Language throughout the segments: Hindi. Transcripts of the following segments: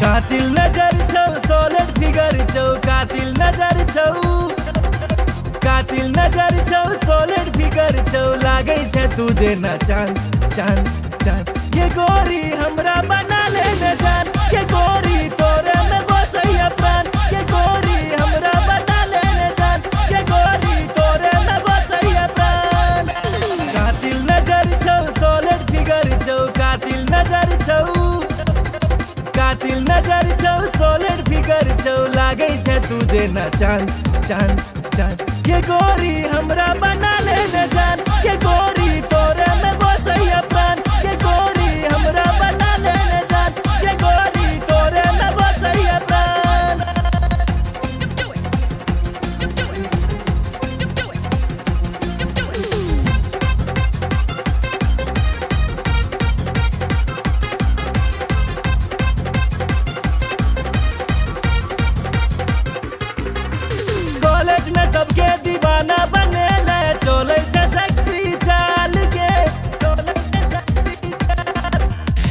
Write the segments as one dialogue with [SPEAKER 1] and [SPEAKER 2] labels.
[SPEAKER 1] कातिल नजर छौ सॉलिड फिगर छौ कातिल नजर छौ कातिल नजर छौ सॉलिड फिगर छौ लागे छे तुझे ना चांद चांद चांद ये गोरी हमरा बना ले न जान ये गोरी तोरे में बसैया प्राण ये गोरी हमरा बना ले न जान ये गोरी तोरे में बसैया प्राण कातिल नजर छौ सॉलिड फिगर छौ कातिल नजर छौ कातिल नजर छौ सॉलिड फिगर छौ लागे छे तुझे ना चांद चांद चांद ये गोरी हमरा बना ले न जान ये गोरी तोरे में बसैया प्राण ये गोरी हमरा बना ले न जान ये गोरी तोरे में बसैया प्राण कॉलेज में सबके दीवाना बने ले चले छे सेक्सी चाल के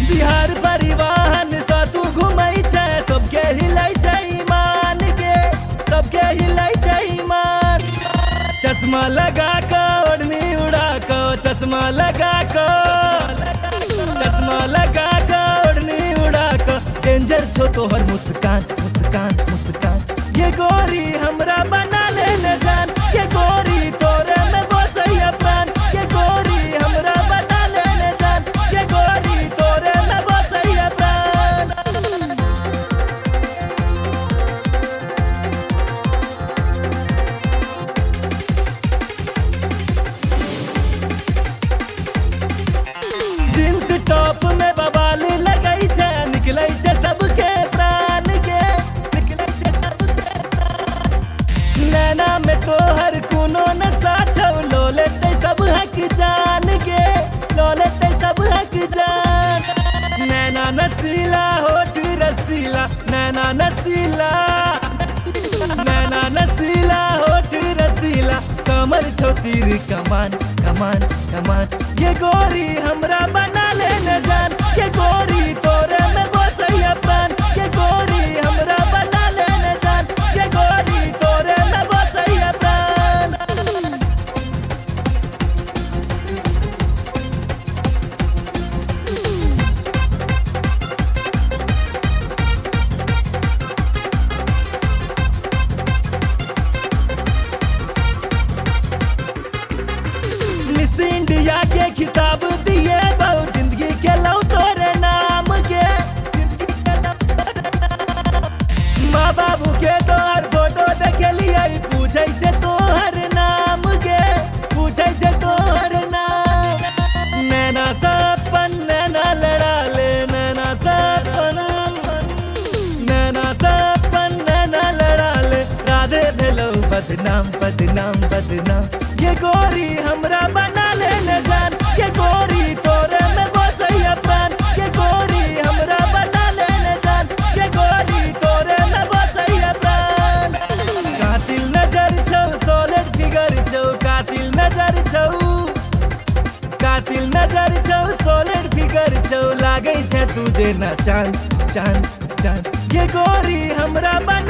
[SPEAKER 1] बिहार परिवहन से तू घुमई छे सबके हिलै छे ईमान के सबके हिलै छे ईमान चश्मा लगा के ओढ़नी उड़ा के चश्मा लगा के चश्मा लगा के ओढ़नी उड़ा के डेंजर छो तोहर मुस्कान मुस्कान मुस्कान ये गोरी हमरा बना ले न जान ये गोरी तोरे में बसैया प्राण ये गोरी हमरा बना ले न जान ये गोरी तोरे में बसैया प्राण जींस टॉप में बवाल लगई छे निकलै छे सबके प्राण के निकलै छे सबके प्राण नैना में तोहर कोनो नशा छौ लो लेते सब हक जान के लो लेते सब हक जान नैना नसीला होठ रसीला नैना नसीला नैना नसीला होठ रसीला कमर छौ तीर कमान कमान कमान ये गोरी हमरा बना ले न जान ये गोरी तोरे में बसैया प्राण ये गोरी हमरा बना ले न जान ये गोरी तोरे में बसैया प्राण मिस इंडिया के खिताब दिए बहु जिंदगी के लौ तोरे नाम के माँ बाबू के तोहर फोटो देखलिए पूछे छे तोहर नाम के पूछे छे तोहर नाम नैना सपन नैना लड़ा ले नैना सपन नैना सपन नैना लड़ा ले राधे भेलो बदनाम बदनाम बदनाम ये गोरी हमरा बना ले न जान ये गोरी तोरे में बसैया प्राण ये गोरी हमरा बना ले न जान ये गोरी तोरे में बसैया प्राण कातिल नजर छौ सॉलिड फिगर छौ कातिल नजर छौ कातिल नजर छौ सॉलिड फिगर छौ लागे छे तुझे ना चांद चांद चांद ये गोरी हमरा बना